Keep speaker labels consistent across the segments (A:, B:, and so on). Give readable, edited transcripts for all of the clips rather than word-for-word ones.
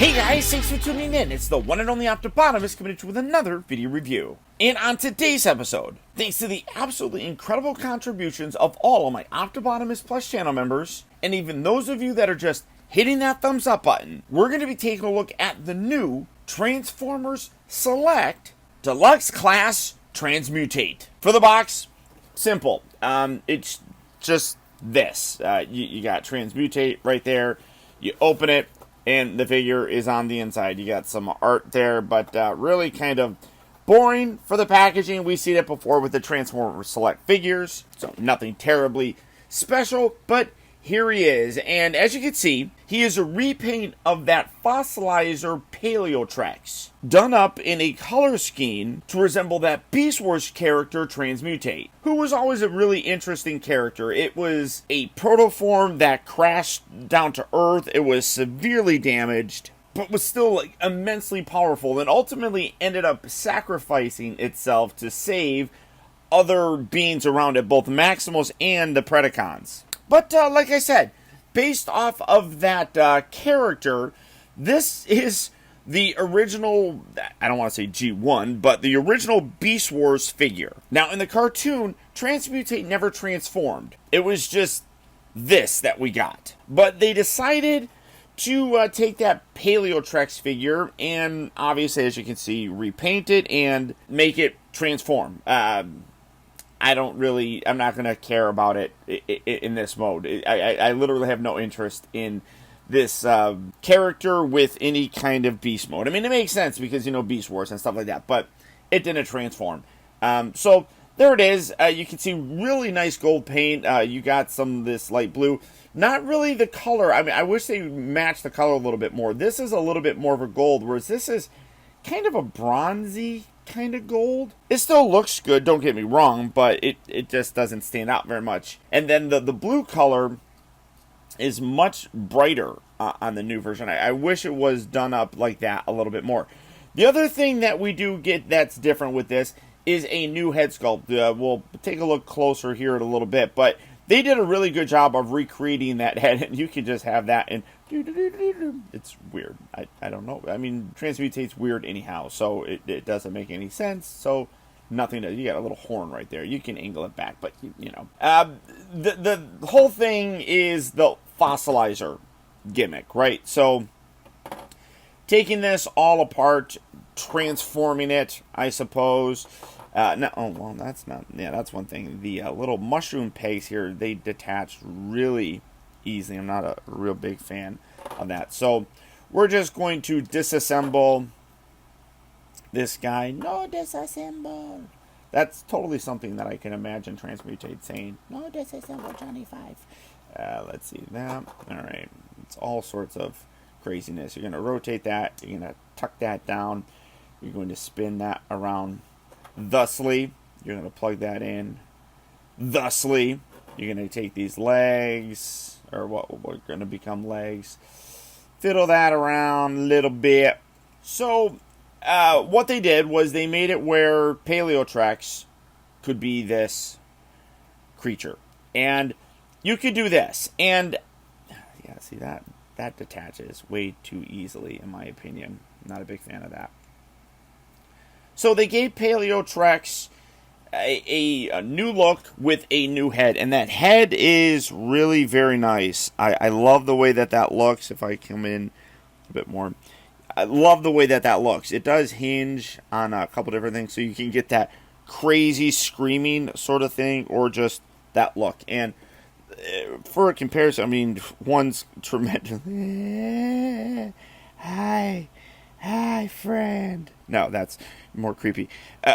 A: Hey guys, thanks for tuning in. It's the one and only Optibotimus coming at you with another video review. And on today's episode, thanks to the absolutely incredible contributions of all of my Optibotimus Plus channel members, and even those of you that are just hitting that thumbs up button, we're going to be taking a look at the new Transformers Select Deluxe Class Transmutate. For the box, simple. It's just this. You got Transmutate right there. You open it, and the figure is on the inside. You got some art there, but really kind of boring for the packaging. We've seen it before with the Transformers Select figures, so nothing terribly special, but here he is. And as you can see, he is a repaint of that fossilizer Paleotrex, done up in a color scheme to resemble that Beast Wars character Transmutate, who was always a really interesting character. It was a protoform that crashed down to Earth. It was severely damaged, but was still immensely powerful, and ultimately ended up sacrificing itself to save other beings around it, both Maximus and the Predacons. But like I said, based off of that character, this is the original, I don't want to say G1, but the original Beast Wars figure. Now, in the cartoon, Transmutate never transformed. It was just this that we got. But they decided to take that Paleotrex figure and, obviously, as you can see, repaint it and make it transform. I'm not going to care about it in this mode. I literally have no interest in this character with any kind of beast mode. I mean, it makes sense because, Beast Wars and stuff like that, but it didn't transform. So there it is. You can see really nice gold paint. You got some of this light blue. Not really the color. I mean, I wish they matched the color a little bit more. This is a little bit more of a gold, whereas this is kind of a bronzy kind of gold. It still looks good, don't get me wrong, but it just doesn't stand out very much. And then the blue color is much brighter on the new version. I wish it was done up like that a little bit more. The other thing that we do get that's different with this is a new head sculpt. We'll take a look closer here in a little bit, but they did a really good job of recreating that head, and you can just have that, and it's weird. I don't know. I mean, Transmutate's weird anyhow, so it doesn't make any sense, so nothing to, you got a little horn right there. You can angle it back, but, the whole thing is the fossilizer gimmick, right? So, taking this all apart, transforming it, I suppose. No, oh, well, that's not, yeah, that's one thing. The little mushroom pegs here, they detach really easily. I'm not a real big fan of that. So, we're just going to disassemble this guy. No disassemble. That's totally something that I can imagine Transmutate saying. No disassemble, Johnny 5. Let's see that. Alright. It's all sorts of craziness. You're going to rotate that. You're going to tuck that down. You're going to spin that around thusly. You're going to plug that in thusly. You're going to take these legs, or what are going to become legs, fiddle that around a little bit. So, what they did was they made it where Paleotrex could be this creature. And you could do this. And, yeah, see, that detaches way too easily, in my opinion. Not a big fan of that. So they gave Paleotrex a new look with a new head. And that head is really very nice. I love the way that looks. If I come in a bit more, I love the way that looks. It does hinge on a couple different things. So you can get that crazy screaming sort of thing, or just that look. And for a comparison, I mean, one's tremendous. Hi, friend. No, that's more creepy.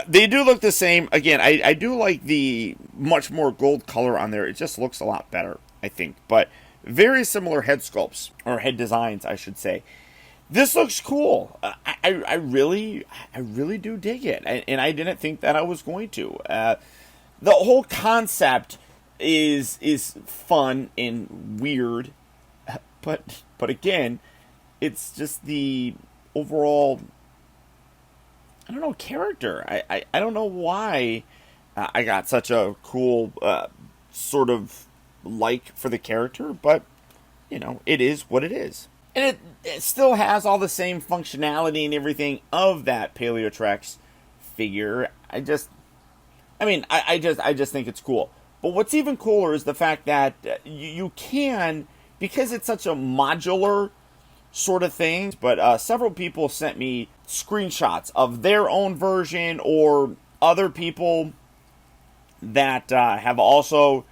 A: They do look the same. Again, I do like the much more gold color on there. It just looks a lot better, I think. But very similar head sculpts, or head designs, I should say. This looks cool. I really do dig it. And I didn't think that I was going to. The whole concept is fun and weird. But again, it's just the overall, I don't know, character. I don't know why I got such a cool sort of like for the character, but, it is what it is. And it still has all the same functionality and everything of that Paleotrex figure. I just think it's cool. But what's even cooler is the fact that you can, because it's such a modular sort of thing, but several people sent me screenshots of their own version or other people that have also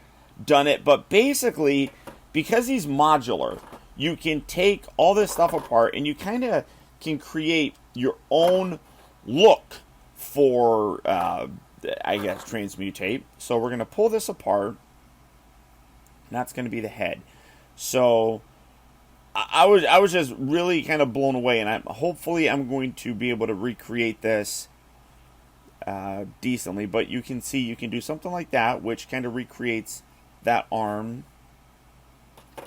A: done it. But basically, because he's modular, you can take all this stuff apart and you kind of can create your own look for, I guess, Transmutate. So we're going to pull this apart. And that's going to be the head. So I was just really kind of blown away, and hopefully I'm going to be able to recreate this decently. But you can see you can do something like that, which kind of recreates that arm.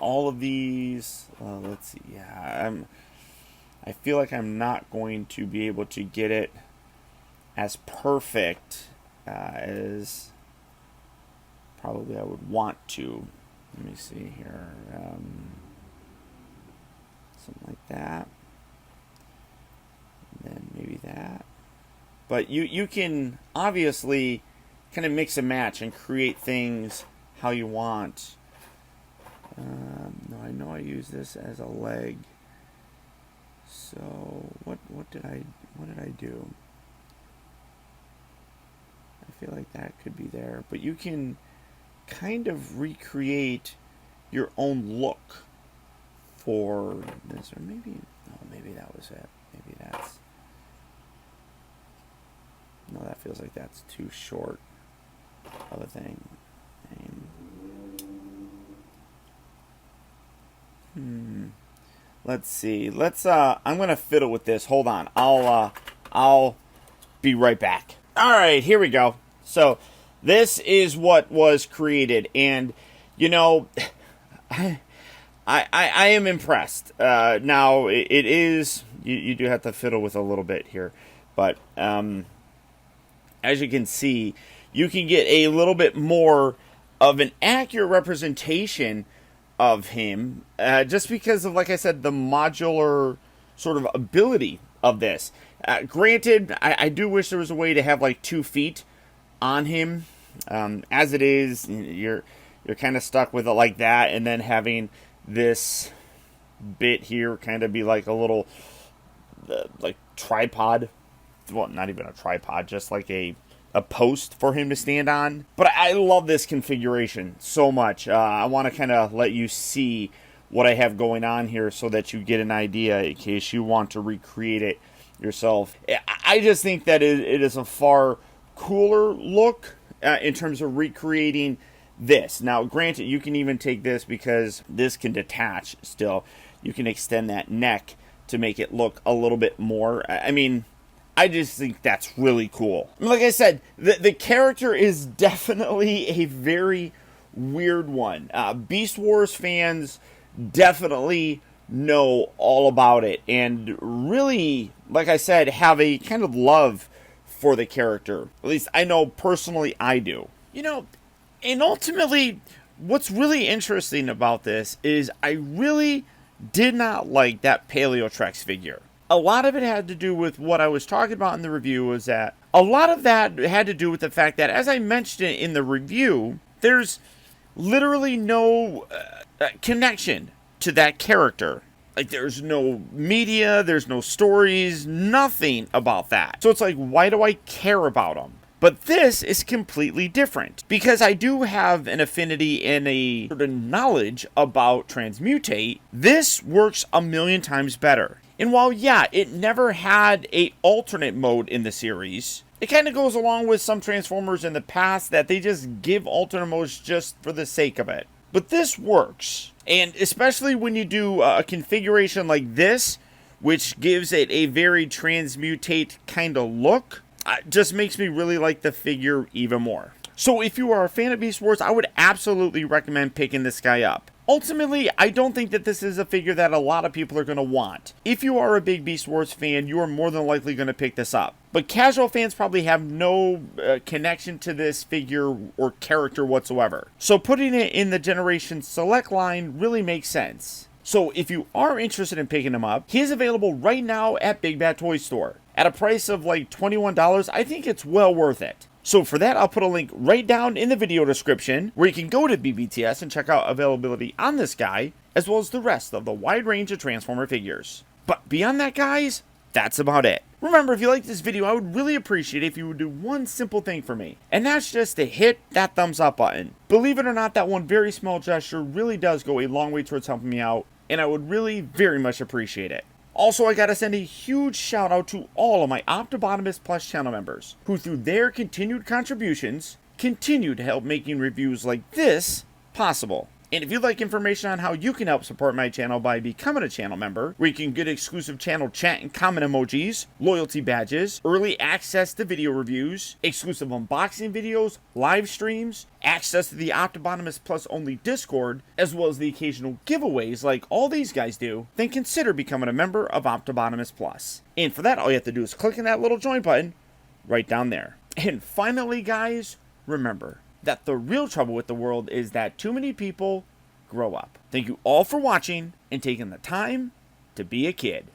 A: All of these, let's see. Yeah, I feel like I'm not going to be able to get it as perfect as probably I would want to. Let me see here. Something like that. And then maybe that. But you can obviously kind of mix and match and create things how you want. No, I know I use this as a leg. So what did I do? I feel like that could be there, but you can kind of recreate your own look for this, or maybe that was it. Maybe that's no. That feels like that's too short of a thing. Let's see. I'm gonna fiddle with this. Hold on. I'll be right back. All right, here we go. So this is what was created, and you know, I am impressed. Now it is you do have to fiddle with a little bit here, but as you can see, you can get a little bit more of an accurate representation of him, just because of, like I said, the modular sort of ability of this. Granted, I do wish there was a way to have like 2 feet on him. As it is, you're kind of stuck with it like that, and then having this bit here kind of be like a little like tripod. Well, not even a tripod, just like a post for him to stand on. But I love this configuration so much. I want to kind of let you see what I have going on here so that you get an idea in case you want to recreate it yourself. I just think that it is a far cooler look in terms of recreating this. Now, granted, you can even take this because this can detach still. You can extend that neck to make it look a little bit more. I mean, I just think that's really cool. Like I said, the character is definitely a very weird one. Beast Wars fans definitely know all about it, and really, like I said, have a kind of love for the character. At least I know personally I do. You know, and ultimately, what's really interesting about this is I really did not like that Paleotrex figure. A lot of it had to do with what I was talking about in the review, was that a lot of that had to do with the fact that, as I mentioned in the review, there's literally no connection to that character. Like, there's no media, there's no stories, nothing about that. So it's like, why do I care about him? But this is completely different, because I do have an affinity and a sort of knowledge about Transmutate. This works a million times better. And while, yeah, it never had a alternate mode in the series, it kind of goes along with some Transformers in the past that they just give alternate modes just for the sake of it. But this works. And especially when you do a configuration like this, which gives it a very Transmutate kind of look, just makes me really like the figure even more. So if you are a fan of Beast Wars, I would absolutely recommend picking this guy up. Ultimately, I don't think that this is a figure that a lot of people are going to want. If you are a big Beast Wars fan, you are more than likely going to pick this up. But casual fans probably have no connection to this figure or character whatsoever. So putting it in the Generation Select line really makes sense. So if you are interested in picking him up, he is available right now at Big Bad Toy Store. At a price of like $21, I think it's well worth it. So for that, I'll put a link right down in the video description where you can go to BBTS and check out availability on this guy, as well as the rest of the wide range of Transformer figures. But beyond that, guys, that's about it. Remember, if you like this video, I would really appreciate it if you would do one simple thing for me, and that's just to hit that thumbs up button. Believe it or not, that one very small gesture really does go a long way towards helping me out, and I would really very much appreciate it. Also, I gotta send a huge shout out to all of my Optibotimus Plus channel members, who through their continued contributions, continue to help making reviews like this possible. And if you'd like information on how you can help support my channel by becoming a channel member, where you can get exclusive channel chat and comment emojis, loyalty badges, early access to video reviews, exclusive unboxing videos, live streams, access to the Optibotimus Plus only Discord, as well as the occasional giveaways like all these guys do, then consider becoming a member of Optibotimus Plus. And for that, all you have to do is click on that little join button right down there. And finally, guys, remember that the real trouble with the world is that too many people grow up. Thank you all for watching and taking the time to be a kid.